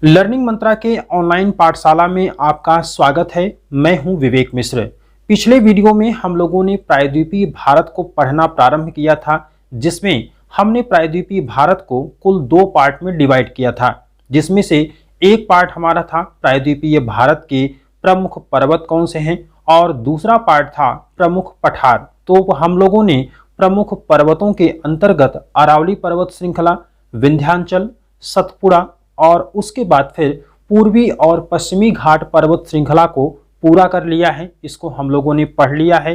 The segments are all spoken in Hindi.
लर्निंग मंत्रा के ऑनलाइन पाठशाला में आपका स्वागत है। मैं हूं विवेक मिश्र। पिछले वीडियो में हम लोगों ने प्रायद्वीपीय भारत को पढ़ना प्रारंभ किया था, जिसमें हमने प्रायद्वीपीय भारत को कुल 2 पार्ट में डिवाइड किया था, जिसमें से एक पार्ट हमारा था प्रायद्वीपीय भारत के प्रमुख पर्वत कौन से हैं और दूसरा पार्ट था प्रमुख पठार। तो हम लोगों ने प्रमुख पर्वतों के अंतर्गत अरावली पर्वत श्रृंखला, विंध्याचल, सतपुड़ा और उसके बाद फिर पूर्वी और पश्चिमी घाट पर्वत श्रृंखला को पूरा कर लिया है। इसको हम लोगों ने पढ़ लिया है।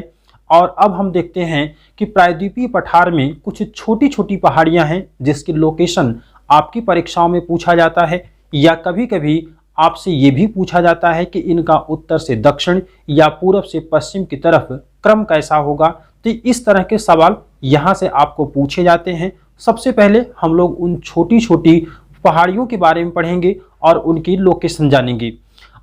और अब हम देखते हैं कि प्रायद्वीपीय पठार में कुछ छोटी छोटी पहाड़ियां हैं जिसकी लोकेशन आपकी परीक्षाओं में पूछा जाता है, या कभी कभी आपसे ये भी पूछा जाता है कि इनका उत्तर से दक्षिण या पूरब से पश्चिम की तरफ क्रम कैसा होगा। तो इस तरह के सवाल यहाँ से आपको पूछे जाते हैं। सबसे पहले हम लोग उन छोटी छोटी पहाड़ियों के बारे में पढ़ेंगे और उनकी लोकेशन जानेंगे।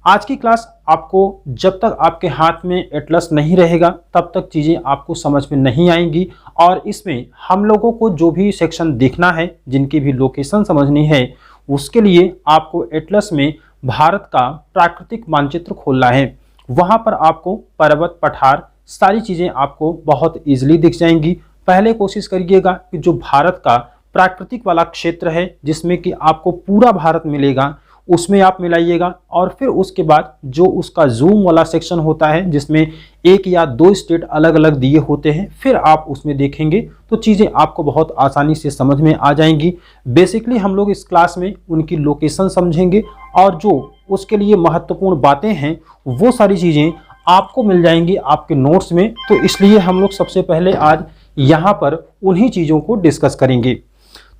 आज की क्लास आपको जब तक आपके हाथ में एटलस नहीं रहेगा तब तक चीज़ें आपको समझ में नहीं आएंगी, और इसमें हम लोगों को जो भी सेक्शन देखना है, जिनकी भी लोकेशन समझनी है, उसके लिए आपको एटलस में भारत का प्राकृतिक मानचित्र खोलना है। वहाँ पर आपको पर्वत, पठार सारी चीज़ें आपको बहुत ईजिली दिख जाएंगी। पहले कोशिश करिएगा कि जो भारत का प्राकृतिक वाला क्षेत्र है, जिसमें कि आपको पूरा भारत मिलेगा, उसमें आप मिलाइएगा। और फिर उसके बाद जो उसका जूम वाला सेक्शन होता है, जिसमें 1 या 2 स्टेट अलग अलग दिए होते हैं, फिर आप उसमें देखेंगे तो चीज़ें आपको बहुत आसानी से समझ में आ जाएंगी। बेसिकली हम लोग इस क्लास में उनकी लोकेशन समझेंगे और जो उसके लिए महत्वपूर्ण बातें हैं वो सारी चीज़ें आपको मिल जाएंगी आपके नोट्स में। तो इसलिए हम लोग सबसे पहले आज यहाँ पर उन्हीं चीज़ों को डिस्कस करेंगे।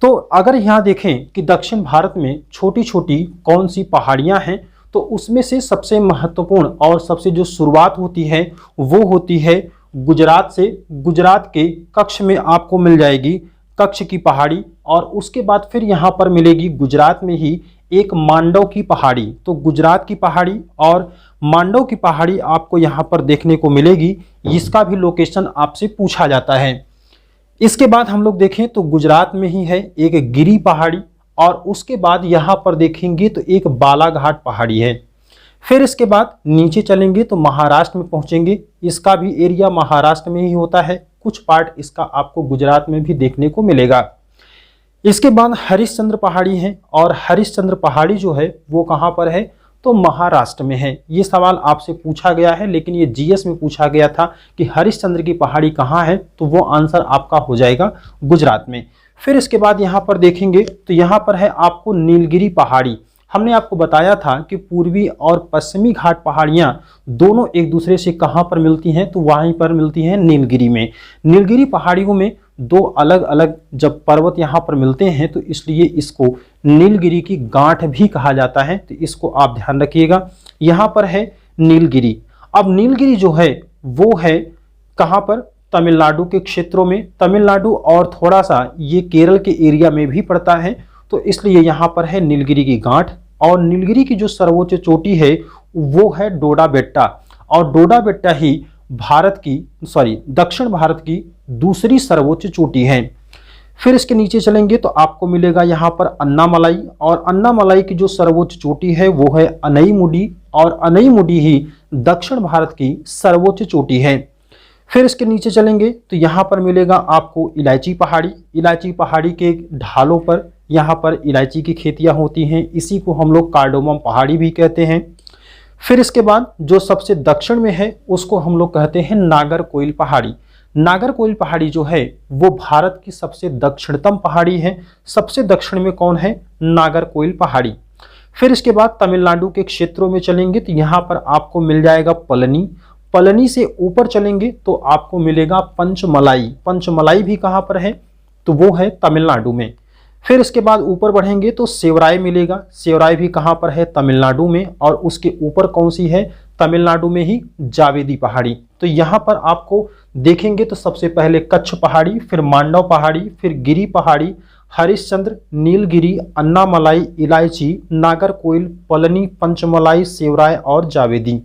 तो अगर यहाँ देखें कि दक्षिण भारत में छोटी छोटी कौन सी पहाड़ियाँ हैं, तो उसमें से सबसे महत्वपूर्ण और सबसे जो शुरुआत होती है वो होती है गुजरात से। गुजरात के कच्छ में आपको मिल जाएगी कच्छ की पहाड़ी, और उसके बाद फिर यहाँ पर मिलेगी गुजरात में ही एक मांडव की पहाड़ी। तो गुजरात की पहाड़ी और मांडव की पहाड़ी आपको यहाँ पर देखने को मिलेगी। इसका भी लोकेशन आपसे पूछा जाता है। इसके बाद हम लोग देखें तो गुजरात में ही है एक गिरी पहाड़ी, और उसके बाद यहाँ पर देखेंगे तो एक बालाघाट पहाड़ी है। फिर इसके बाद नीचे चलेंगे तो महाराष्ट्र में पहुँचेंगे। इसका भी एरिया महाराष्ट्र में ही होता है। कुछ पार्ट इसका आपको गुजरात में भी देखने को मिलेगा। इसके बाद हरिश्चंद्र पहाड़ी है, और हरिश्चंद्र पहाड़ी जो है वो कहाँ पर है, तो महाराष्ट्र में है। ये सवाल आपसे पूछा गया है, लेकिन ये जीएस में पूछा गया था कि हरिश्चंद्र की पहाड़ी कहाँ है, तो वो आंसर आपका हो जाएगा गुजरात में। फिर इसके बाद यहाँ पर देखेंगे तो यहाँ पर है आपको नीलगिरी पहाड़ी। हमने आपको बताया था कि पूर्वी और पश्चिमी घाट पहाड़ियाँ दोनों एक दूसरे से कहाँ पर मिलती हैं, तो वहीं पर मिलती हैं नीलगिरी में। नीलगिरी पहाड़ियों में 2 अलग अलग जब पर्वत यहाँ पर मिलते हैं, तो इसलिए इसको नीलगिरी की गांठ भी कहा जाता है। तो इसको आप ध्यान रखिएगा। यहाँ पर है नीलगिरी। अब नीलगिरी जो है वो है कहाँ पर, तमिलनाडु के क्षेत्रों में। तमिलनाडु और थोड़ा सा ये केरल के एरिया में भी पड़ता है, तो इसलिए यहाँ पर है नीलगिरी की गांठ। और नीलगिरी की जो सर्वोच्च चोटी है वो है डोडा बेट्टा, और डोडा बेट्टा ही दक्षिण भारत की दूसरी सर्वोच्च चोटी है। फिर इसके नीचे चलेंगे तो आपको मिलेगा यहाँ पर अन्नामलाई, और अन्नामलाई की जो सर्वोच्च चोटी है वो है अनईमुडी, और अनईमुडी ही दक्षिण भारत की सर्वोच्च चोटी है। फिर इसके नीचे चलेंगे तो यहाँ पर मिलेगा आपको इलायची पहाड़ी। इलायची पहाड़ी के ढालों पर यहाँ पर इलायची की खेतियाँ होती हैं। इसी को हम लोग कार्डोमम पहाड़ी भी कहते हैं। फिर इसके बाद जो सबसे दक्षिण में है उसको हम लोग कहते हैं नागरकोइल पहाड़ी। नागरकोइल पहाड़ी जो है वो भारत की सबसे दक्षिणतम पहाड़ी है। सबसे दक्षिण में कौन है, नागरकोइल पहाड़ी। फिर इसके बाद तमिलनाडु के क्षेत्रों में चलेंगे तो यहाँ पर आपको मिल जाएगा पलनी। पलनी से ऊपर चलेंगे तो आपको मिलेगा पंचमलाई। पंचमलाई भी कहाँ पर है, तो वो है तमिलनाडु में। फिर इसके बाद ऊपर बढ़ेंगे तो सेवराय मिलेगा। सेवराय भी कहाँ पर है, तमिलनाडु में। और उसके ऊपर कौन सी है, तमिलनाडु में ही जावेदी पहाड़ी। तो यहाँ पर आपको देखेंगे तो सबसे पहले कच्छ पहाड़ी, फिर मांडव पहाड़ी, फिर गिरी पहाड़ी, हरिश्चंद्र, नीलगिरी, अन्नामलाई, इलायची, नागरकोइल, पलनी, पंचमलाई, सेवराय और जावेदी।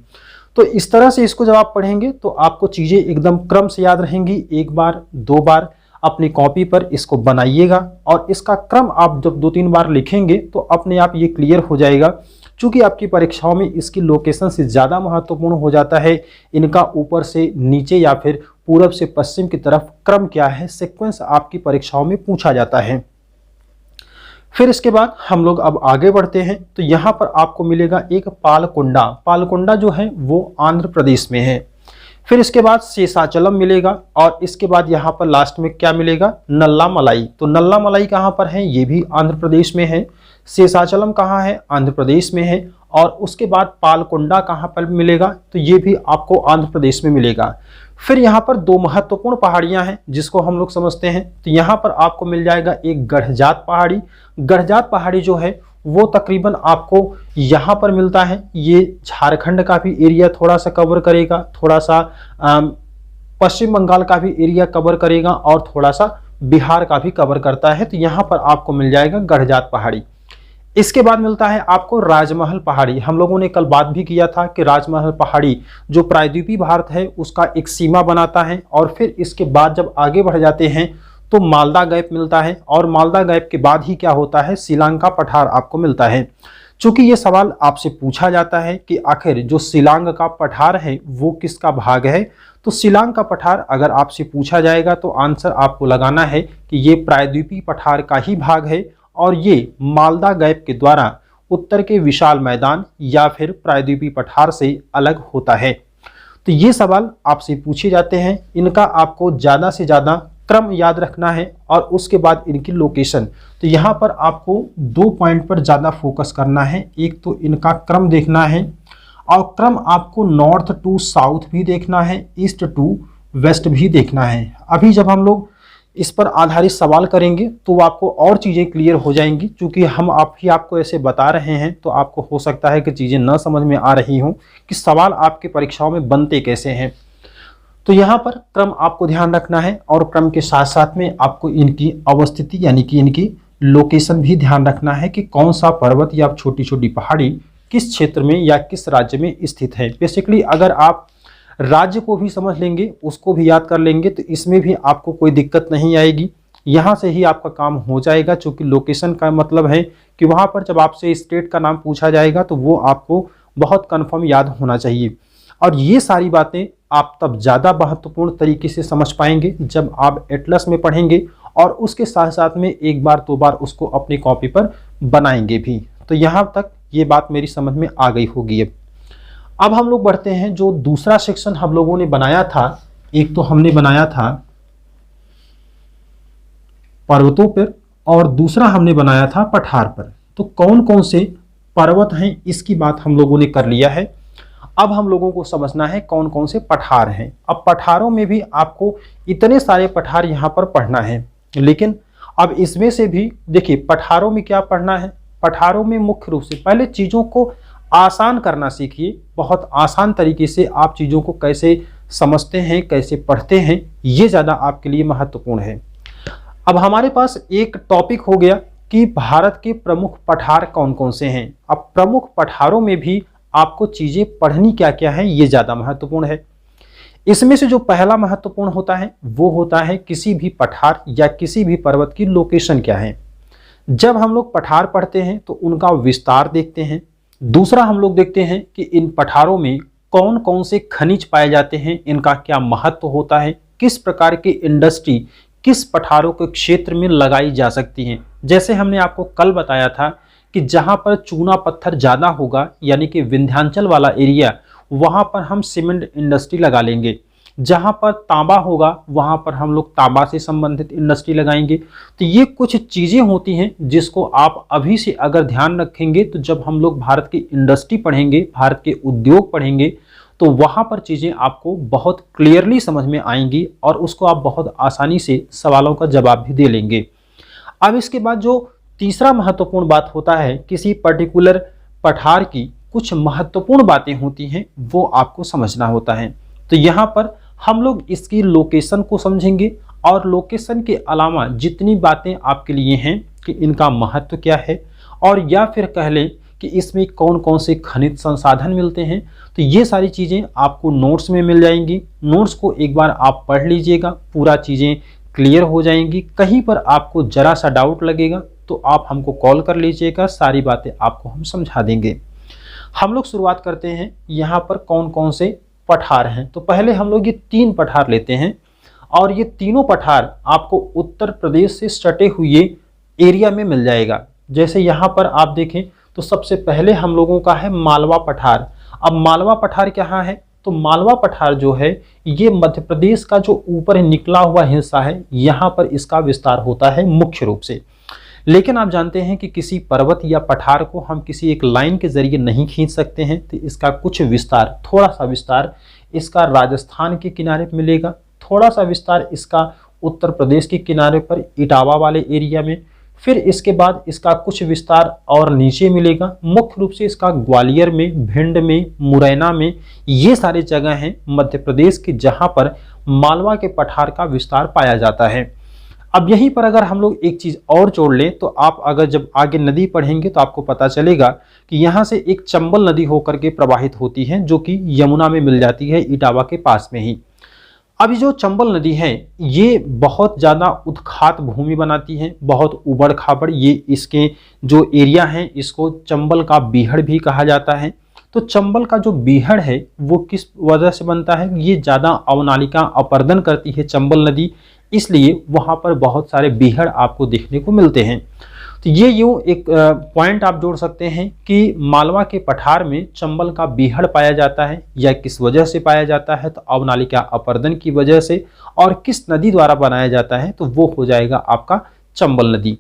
तो इस तरह से इसको जब आप पढ़ेंगे तो आपको चीज़ें एकदम क्रम से याद रहेंगी। 1 बार 2 बार अपनी कॉपी पर इसको बनाइएगा और इसका क्रम आप जब 2-3 बार लिखेंगे तो अपने आप ये क्लियर हो जाएगा। चूंकि आपकी परीक्षाओं में इसकी लोकेशन से ज़्यादा महत्वपूर्ण हो जाता है, इनका ऊपर से नीचे या फिर पूरब से पश्चिम की तरफ क्रम क्या है, सीक्वेंस आपकी परीक्षाओं में पूछा जाता है। फिर इसके बाद हम लोग अब आगे बढ़ते हैं तो यहाँ पर आपको मिलेगा एक पालकोंडा। पालकोंडा जो है वो आंध्र प्रदेश में है। फिर इसके बाद शेषाचलम मिलेगा और इसके बाद यहाँ पर लास्ट में क्या मिलेगा, नल्ला मलाई। तो नल्ला मलाई कहाँ पर है, ये भी आंध्र प्रदेश में है। शेषाचलम कहाँ है, आंध्र प्रदेश में है। और उसके बाद पालकोंडा कहाँ पर मिलेगा, तो ये भी आपको आंध्र प्रदेश में मिलेगा। फिर यहाँ पर 2 महत्वपूर्ण पहाड़ियाँ हैं जिसको हम लोग समझते हैं। तो यहाँ पर आपको मिल जाएगा एक गढ़जात पहाड़ी। गढ़जात पहाड़ी जो है वो तकरीबन आपको यहाँ पर मिलता है। ये झारखंड का भी एरिया थोड़ा सा कवर करेगा, थोड़ा सा पश्चिम बंगाल का भी एरिया कवर करेगा और थोड़ा सा बिहार का भी कवर करता है। तो यहाँ पर आपको मिल जाएगा गढ़जात पहाड़ी। इसके बाद मिलता है आपको राजमहल पहाड़ी। हम लोगों ने कल बात भी किया था कि राजमहल पहाड़ी जो प्रायद्वीपीय भारत है उसका एक सीमा बनाता है। और फिर इसके बाद जब आगे बढ़ जाते हैं तो मालदा गैप मिलता है और मालदा गैप के बाद ही क्या होता है, शिलांग का पठार आपको मिलता है। चूंकि ये सवाल आपसे पूछा जाता है कि आखिर जो शिलांग का पठार है वो किसका भाग है, तो शिलांग का पठार अगर आपसे पूछा जाएगा तो आंसर आपको लगाना है कि ये प्रायद्वीपीय पठार का ही भाग है और ये मालदा गैप के द्वारा उत्तर के विशाल मैदान या फिर प्रायद्वीपीय पठार से अलग होता है। तो ये सवाल आपसे पूछे जाते हैं, इनका आपको ज़्यादा से ज़्यादा क्रम याद रखना है और उसके बाद इनकी लोकेशन। तो यहाँ पर आपको 2 पॉइंट पर ज़्यादा फोकस करना है। एक तो इनका क्रम देखना है और क्रम आपको नॉर्थ टू साउथ भी देखना है, ईस्ट टू वेस्ट भी देखना है। अभी जब हम लोग इस पर आधारित सवाल करेंगे तो आपको और चीज़ें क्लियर हो जाएंगी। क्योंकि हम आपको ऐसे बता रहे हैं तो आपको हो सकता है कि चीज़ें न समझ में आ रही हों कि सवाल आपके परीक्षाओं में बनते कैसे हैं। तो यहाँ पर क्रम आपको ध्यान रखना है और क्रम के साथ साथ में आपको इनकी अवस्थिति यानी कि इनकी लोकेशन भी ध्यान रखना है कि कौन सा पर्वत या छोटी छोटी पहाड़ी किस क्षेत्र में या किस राज्य में स्थित है। बेसिकली अगर आप राज्य को भी समझ लेंगे, उसको भी याद कर लेंगे तो इसमें भी आपको कोई दिक्कत नहीं आएगी। यहाँ से ही आपका काम हो जाएगा। चूँकि लोकेशन का मतलब है कि वहाँ पर जब आपसे स्टेट का नाम पूछा जाएगा तो वो आपको बहुत कन्फर्म याद होना चाहिए। और ये सारी बातें आप तब ज़्यादा महत्वपूर्ण तरीके से समझ पाएंगे जब आप एटलस में पढ़ेंगे और उसके साथ साथ में 1 बार 2 बार उसको अपनी कॉपी पर बनाएंगे भी। तो यहाँ तक ये बात मेरी समझ में आ गई होगी। अब हम लोग बढ़ते हैं, जो दूसरा सेक्शन हम लोगों ने बनाया था, एक तो हमने बनाया था पर्वतों पर और दूसरा हमने बनाया था पठार पर। तो कौन कौन से पर्वत हैं इसकी बात हम लोगों ने कर लिया है। अब हम लोगों को समझना है कौन कौन से पठार हैं। अब पठारों में भी आपको इतने सारे पठार यहाँ पर पढ़ना है, लेकिन अब इसमें से भी देखिए पठारों में क्या पढ़ना है। पठारों में मुख्य रूप से पहले चीज़ों को आसान करना सीखिए। बहुत आसान तरीके से आप चीज़ों को कैसे समझते हैं, कैसे पढ़ते हैं, ये ज़्यादा आपके लिए महत्वपूर्ण है। अब हमारे पास एक टॉपिक हो गया कि भारत के प्रमुख पठार कौन कौन से हैं। अब प्रमुख पठारों में भी आपको चीज़ें पढ़नी क्या क्या है, ये ज़्यादा महत्वपूर्ण है। इसमें से जो पहला महत्वपूर्ण होता है वो होता है किसी भी पठार या किसी भी पर्वत की लोकेशन क्या है। जब हम लोग पठार पढ़ते हैं तो उनका विस्तार देखते हैं। दूसरा हम लोग देखते हैं कि इन पठारों में कौन कौन से खनिज पाए जाते हैं, इनका क्या महत्व होता है, किस प्रकार की इंडस्ट्री किस पठारों के क्षेत्र में लगाई जा सकती हैं। जैसे हमने आपको कल बताया था कि जहाँ पर चूना पत्थर ज़्यादा होगा यानी कि विंध्याचल वाला एरिया, वहाँ पर हम सीमेंट इंडस्ट्री लगा लेंगे। जहाँ पर तांबा होगा वहाँ पर हम लोग तांबा से संबंधित इंडस्ट्री लगाएंगे। तो ये कुछ चीज़ें होती हैं जिसको आप अभी से अगर ध्यान रखेंगे तो जब हम लोग भारत की इंडस्ट्री पढ़ेंगे, भारत के उद्योग पढ़ेंगे, तो वहाँ पर चीज़ें आपको बहुत क्लियरली समझ में आएंगी और उसको आप बहुत आसानी से सवालों का जवाब भी दे लेंगे। अब इसके बाद जो तीसरा महत्वपूर्ण बात होता है, किसी पर्टिकुलर पठार की कुछ महत्वपूर्ण बातें होती हैं वो आपको समझना होता है। तो यहाँ पर हम लोग इसकी लोकेशन को समझेंगे और लोकेशन के अलावा जितनी बातें आपके लिए हैं कि इनका महत्व क्या है और या फिर कह लें कि इसमें कौन कौन से खनिज संसाधन मिलते हैं, तो ये सारी चीज़ें आपको नोट्स में मिल जाएंगी। नोट्स को एक बार आप पढ़ लीजिएगा, पूरा चीज़ें क्लियर हो जाएंगी। कहीं पर आपको जरा सा डाउट लगेगा तो आप हमको कॉल कर लीजिएगा, सारी बातें आपको हम समझा देंगे। हम लोग शुरुआत करते हैं यहाँ पर कौन कौन से पठार हैं। तो पहले हम लोग ये 3 पठार लेते हैं और ये तीनों पठार आपको उत्तर प्रदेश से सटे हुए एरिया में मिल जाएगा। जैसे यहाँ पर आप देखें तो सबसे पहले हम लोगों का है मालवा पठार। अब मालवा पठार क्या है, तो मालवा पठार जो है ये मध्य प्रदेश का जो ऊपर निकला हुआ हिस्सा है, यहाँ पर इसका विस्तार होता है मुख्य रूप से। लेकिन आप जानते हैं कि किसी पर्वत या पठार को हम किसी एक लाइन के जरिए नहीं खींच सकते हैं, तो इसका कुछ विस्तार, थोड़ा सा विस्तार इसका राजस्थान के किनारे पर मिलेगा, थोड़ा सा विस्तार इसका उत्तर प्रदेश के किनारे पर इटावा वाले एरिया में, फिर इसके बाद इसका कुछ विस्तार और नीचे मिलेगा। मुख्य रूप से इसका ग्वालियर में, भिंड में, मुरैना में, ये सारी जगह हैं मध्य प्रदेश की जहां पर मालवा के पठार का विस्तार पाया जाता है। अब यहीं पर अगर हम लोग एक चीज और जोड़ लें तो आप अगर जब आगे नदी पढ़ेंगे तो आपको पता चलेगा कि यहाँ से एक चंबल नदी होकर के प्रवाहित होती है जो कि यमुना में मिल जाती है इटावा के पास में ही। अब जो चंबल नदी है ये बहुत ज़्यादा उत्खात भूमि बनाती है, बहुत उबड़ खाबड़, ये इसके जो एरिया है इसको चंबल का बीहड़ भी कहा जाता है। तो चंबल का जो बीहड़ है वो किस वजह से बनता है, ये ज़्यादा अवनालिका अपर्दन करती है चंबल नदी, इसलिए वहाँ पर बहुत सारे बीहड़ आपको देखने को मिलते हैं। तो ये यूँ एक पॉइंट आप जोड़ सकते हैं कि मालवा के पठार में चंबल का बीहड़ पाया जाता है, या किस वजह से पाया जाता है, तो अवनालिका अपर्दन की वजह से, और किस नदी द्वारा बनाया जाता है तो वो हो जाएगा आपका चंबल नदी।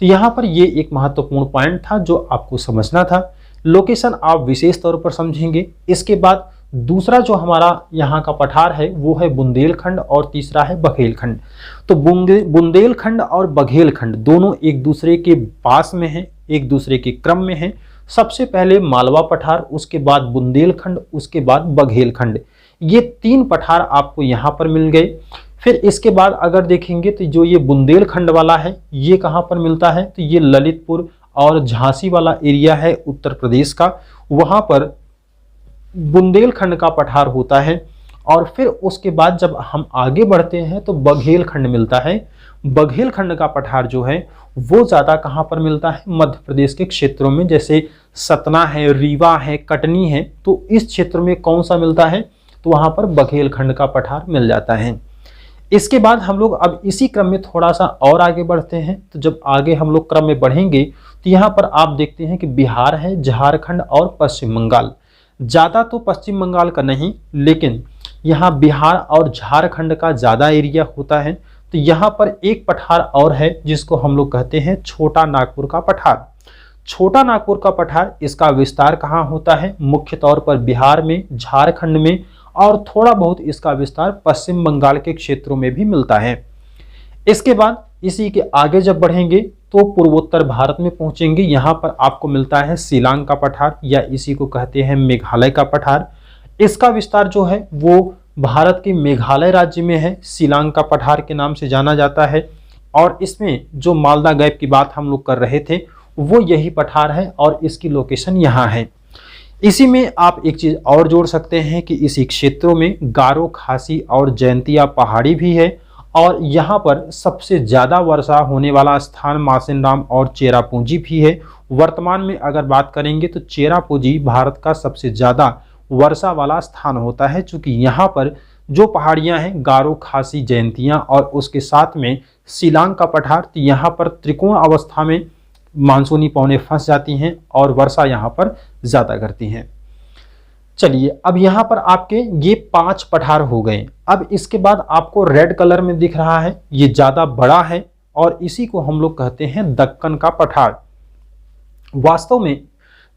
तो यहाँ पर ये एक महत्वपूर्ण पॉइंट था जो आपको समझना था। लोकेशन आप विशेष तौर पर समझेंगे। इसके बाद दूसरा जो हमारा यहाँ का पठार है वो है बुंदेलखंड और तीसरा है बघेलखंड। तो बुंदेलखंड और बघेलखंड दोनों एक दूसरे के पास में हैं, एक दूसरे के क्रम में हैं। सबसे पहले मालवा पठार, उसके बाद बुंदेलखंड, उसके बाद बघेलखंड, ये 3 पठार आपको यहाँ पर मिल गए। फिर इसके बाद अगर देखेंगे तो जो ये बुंदेलखंड वाला है ये कहाँ पर मिलता है, तो ये ललितपुर और झांसी वाला एरिया है उत्तर प्रदेश का, वहाँ पर बुंदेलखंड का पठार होता है। और फिर उसके बाद जब हम आगे बढ़ते हैं तो बघेलखंड मिलता है। बघेलखंड का पठार जो है वो ज़्यादा कहाँ पर मिलता है, मध्य प्रदेश के क्षेत्रों में, जैसे सतना है, रीवा है, कटनी है, तो इस क्षेत्र में कौन सा मिलता है, तो वहाँ पर बघेलखंड का पठार मिल जाता है। इसके बाद हम लोग अब इसी क्रम में थोड़ा सा और आगे बढ़ते हैं। तो जब आगे हम लोग क्रम में बढ़ेंगे तो यहाँ पर आप देखते हैं कि बिहार है, झारखंड और पश्चिम बंगाल। ज़्यादा तो पश्चिम बंगाल का नहीं, लेकिन यहाँ बिहार और झारखंड का ज़्यादा एरिया होता है। तो यहाँ पर एक पठार और है जिसको हम लोग कहते हैं छोटा नागपुर का पठार। छोटा नागपुर का पठार, इसका विस्तार कहाँ होता है, मुख्य तौर पर बिहार में, झारखंड में, और थोड़ा बहुत इसका विस्तार पश्चिम बंगाल के क्षेत्रों में भी मिलता है। इसके बाद इसी के आगे जब बढ़ेंगे तो पूर्वोत्तर भारत में पहुंचेंगे। यहाँ पर आपको मिलता है शिलांग का पठार, या इसी को कहते हैं मेघालय का पठार। इसका विस्तार जो है वो भारत के मेघालय राज्य में है, शिलांग का पठार के नाम से जाना जाता है। और इसमें जो मालदा गैप की बात हम लोग कर रहे थे वो यही पठार है और इसकी लोकेशन यहाँ है। इसी में आप एक चीज़ और जोड़ सकते हैं कि इसी क्षेत्रों में गारो, खासी और जयंतिया पहाड़ी भी है, और यहाँ पर सबसे ज़्यादा वर्षा होने वाला स्थान मासिनराम और चेरापूंजी भी है। वर्तमान में अगर बात करेंगे तो चेरापूंजी भारत का सबसे ज़्यादा वर्षा वाला स्थान होता है, चूँकि यहाँ पर जो पहाड़ियाँ हैं गारो, खासी, जयंतिया और उसके साथ में शिलांग का पठार, तो यहाँ पर त्रिकोण अवस्था में मानसूनी पवनें फंस जाती हैं और वर्षा यहाँ पर ज़्यादा करती हैं। चलिए, अब यहाँ पर आपके ये 5 पठार हो गए। अब इसके बाद आपको रेड कलर में दिख रहा है, ये ज़्यादा बड़ा है और इसी को हम लोग कहते हैं दक्कन का पठार। वास्तव में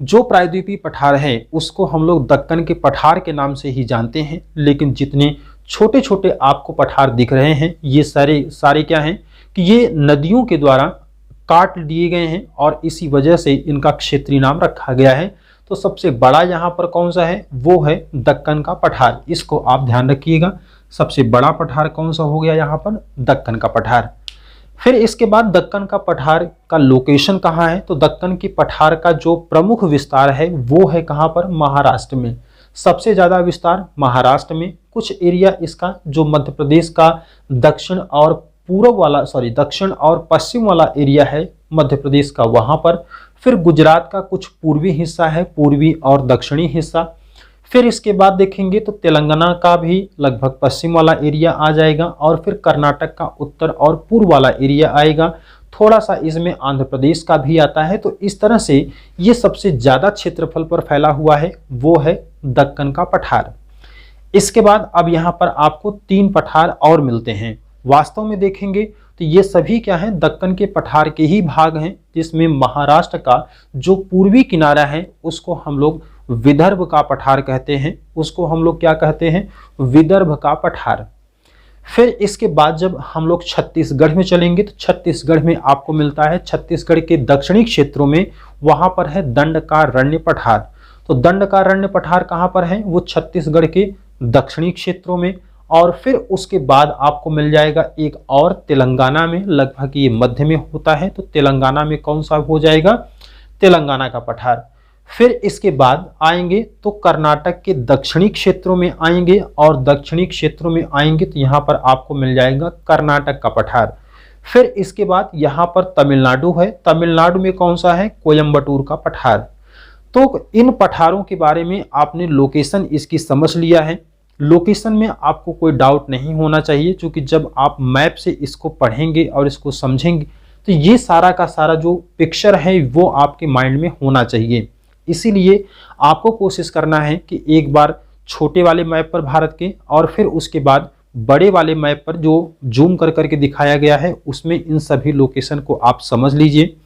जो प्रायद्वीपीय पठार है उसको हम लोग दक्कन के पठार के नाम से ही जानते हैं, लेकिन जितने छोटे छोटे आपको पठार दिख रहे हैं ये सारे क्या हैं कि ये नदियों के द्वारा काट दिए गए हैं और इसी वजह से इनका क्षेत्रीय नाम रखा गया है। तो सबसे बड़ा यहाँ पर कौन सा है, वो है दक्कन का पठार। इसको आप ध्यान रखिएगा, सबसे बड़ा पठार कौन सा हो गया यहाँ पर, दक्कन का पठार। फिर इसके बाद दक्कन का पठार का लोकेशन कहाँ है, तो दक्कन की पठार का जो प्रमुख विस्तार है वो है कहाँ पर, महाराष्ट्र में। सबसे ज़्यादा विस्तार महाराष्ट्र में, कुछ एरिया इसका जो मध्य प्रदेश का दक्षिण और पूर्व वाला दक्षिण और पश्चिम वाला एरिया है मध्य प्रदेश का, वहां पर। फिर गुजरात का कुछ पूर्वी हिस्सा है, पूर्वी और दक्षिणी हिस्सा। फिर इसके बाद देखेंगे तो तेलंगाना का भी लगभग पश्चिम वाला एरिया आ जाएगा, और फिर कर्नाटक का उत्तर और पूर्व वाला एरिया आएगा। थोड़ा सा इसमें आंध्र प्रदेश का भी आता है। तो इस तरह से ये सबसे ज्यादा क्षेत्रफल पर फैला हुआ है, वो है दक्कन का पठार। इसके बाद अब यहाँ पर आपको 3 पठार और मिलते हैं। वास्तव में देखेंगे तो ये सभी क्या हैं, दक्कन के पठार के ही भाग हैं, जिसमें महाराष्ट्र का जो पूर्वी किनारा है उसको हम लोग विदर्भ का पठार कहते हैं, उसको हम लोग क्या कहते हैं, विदर्भ का पठार। फिर इसके बाद जब हम लोग छत्तीसगढ़ में चलेंगे तो छत्तीसगढ़ में आपको मिलता है छत्तीसगढ़ के दक्षिणी क्षेत्रों में, वहां पर है दंडकारण्य पठार। तो दंडकारण्य पठार कहां पर है, वो छत्तीसगढ़ के दक्षिणी क्षेत्रों में। और फिर उसके बाद आपको मिल जाएगा एक और तेलंगाना में, लगभग ये मध्य में होता है। तो तेलंगाना में कौन सा हो जाएगा, तेलंगाना का पठार। फिर इसके बाद आएंगे तो कर्नाटक के दक्षिणी क्षेत्रों में आएंगे, और दक्षिणी क्षेत्रों में आएंगे तो यहाँ पर आपको मिल जाएगा कर्नाटक का पठार। फिर इसके बाद यहाँ पर तमिलनाडु है, तमिलनाडु में कौन सा है, कोयम्बटूर का पठार। तो इन पठारों के बारे में आपने लोकेशन इसकी समझ लिया है। लोकेशन में आपको कोई डाउट नहीं होना चाहिए, क्योंकि जब आप मैप से इसको पढ़ेंगे और इसको समझेंगे तो ये सारा का सारा जो पिक्चर है वो आपके माइंड में होना चाहिए। इसीलिए आपको कोशिश करना है कि एक बार छोटे वाले मैप पर भारत के, और फिर उसके बाद बड़े वाले मैप पर जो जूम कर करके दिखाया गया है उसमें इन सभी लोकेशन को आप समझ लीजिए।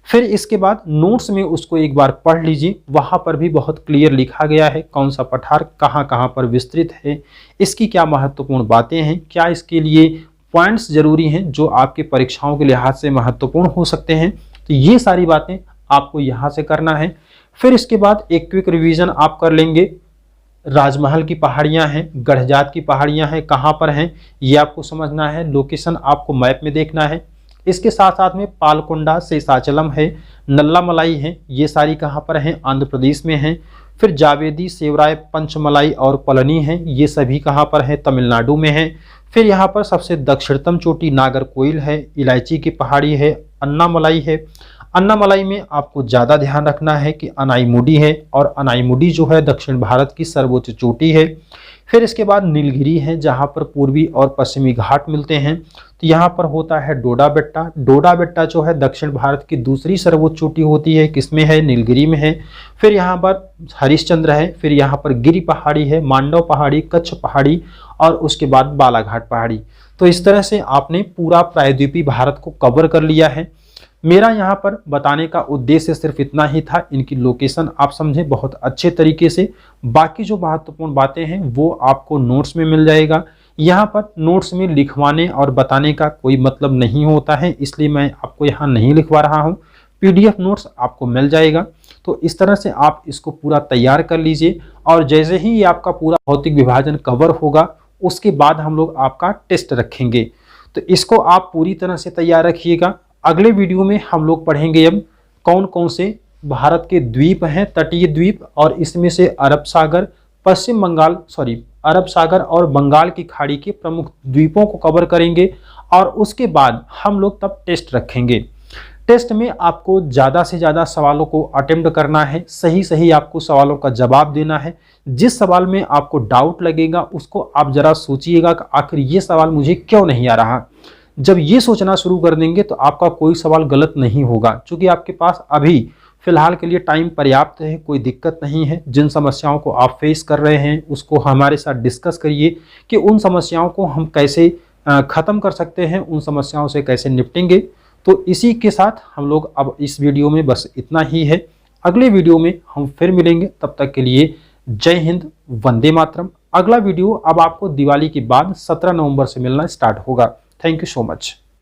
फिर इसके बाद नोट्स में उसको एक बार पढ़ लीजिए, वहां पर भी बहुत क्लियर लिखा गया है कौन सा पठार कहां कहां पर विस्तृत है, इसकी क्या महत्वपूर्ण बातें हैं, क्या इसके लिए पॉइंट्स जरूरी हैं जो आपके परीक्षाओं के लिहाज से महत्वपूर्ण हो सकते हैं। तो ये सारी बातें आपको यहाँ से करना है। फिर इसके बाद एक क्विक रिवीजन आप कर लेंगे। राजमहल की पहाड़ियाँ हैं, गढ़जात की पहाड़ियाँ हैं, कहाँ पर हैं ये आपको समझना है, लोकेशन आपको मैप में देखना है। इसके साथ साथ में पालकोंडा शेषाचलम है, नल्लामलाई है, ये सारी कहाँ पर हैं, आंध्र प्रदेश में हैं। फिर जावेदी, सेवराय, पंचमलाई और पलनी हैं, ये सभी कहाँ पर हैं, तमिलनाडु में हैं। फिर यहाँ पर सबसे दक्षिणतम चोटी नागरकोइल है, इलायची की पहाड़ी है, अन्नामलाई है। अन्नामलाई में आपको ज़्यादा ध्यान रखना है कि अनाईमुडी है, और अनाईमुडी जो है दक्षिण भारत की सर्वोच्च चोटी है। फिर इसके बाद नीलगिरी है, जहाँ पर पूर्वी और पश्चिमी घाट मिलते हैं। तो यहाँ पर होता है डोडा बेट्टा। डोडा बेट्टा जो है दक्षिण भारत की दूसरी सर्वोच्च चोटी होती है, किसमें है, नीलगिरी में है। फिर यहाँ पर हरिश्चंद्र है, फिर यहाँ पर गिरी पहाड़ी है, मांडव पहाड़ी, कच्छ पहाड़ी, और उसके बाद बालाघाट पहाड़ी। तो इस तरह से आपने पूरा प्रायद्वीपीय भारत को कवर कर लिया है। मेरा यहाँ पर बताने का उद्देश्य सिर्फ इतना ही था, इनकी लोकेशन आप समझें बहुत अच्छे तरीके से। बाकी जो महत्वपूर्ण बातें हैं वो आपको नोट्स में मिल जाएगा। यहाँ पर नोट्स में लिखवाने और बताने का कोई मतलब नहीं होता है, इसलिए मैं आपको यहाँ नहीं लिखवा रहा हूँ। PDF नोट्स आपको मिल जाएगा। तो इस तरह से आप इसको पूरा तैयार कर लीजिए, और जैसे ही ये आपका पूरा भौतिक विभाजन कवर होगा उसके बाद हम लोग आपका टेस्ट रखेंगे। तो इसको आप पूरी तरह से तैयार रखिएगा। अगले वीडियो में हम लोग पढ़ेंगे अब कौन कौन से भारत के द्वीप हैं, तटीय द्वीप, और इसमें से अरब सागर, अरब सागर और बंगाल की खाड़ी के प्रमुख द्वीपों को कवर करेंगे। और उसके बाद हम लोग तब टेस्ट रखेंगे। टेस्ट में आपको ज़्यादा से ज़्यादा सवालों को अटेम्प्ट करना है, सही सही आपको सवालों का जवाब देना है। जिस सवाल में आपको डाउट लगेगा उसको आप ज़रा सोचिएगा कि आखिर ये सवाल मुझे क्यों नहीं आ रहा। जब ये सोचना शुरू कर देंगे तो आपका कोई सवाल गलत नहीं होगा, क्योंकि आपके पास अभी फिलहाल के लिए टाइम पर्याप्त है, कोई दिक्कत नहीं है। जिन समस्याओं को आप फेस कर रहे हैं उसको हमारे साथ डिस्कस करिए कि उन समस्याओं को हम कैसे ख़त्म कर सकते हैं, उन समस्याओं से कैसे निपटेंगे। तो इसी के साथ हम लोग अब इस वीडियो में बस इतना ही है। अगले वीडियो में हम फिर मिलेंगे, तब तक के लिए जय हिंद, वंदे मातरम। अगला वीडियो अब आपको दिवाली के बाद 17 नवंबर से मिलना स्टार्ट होगा। Thank you so much.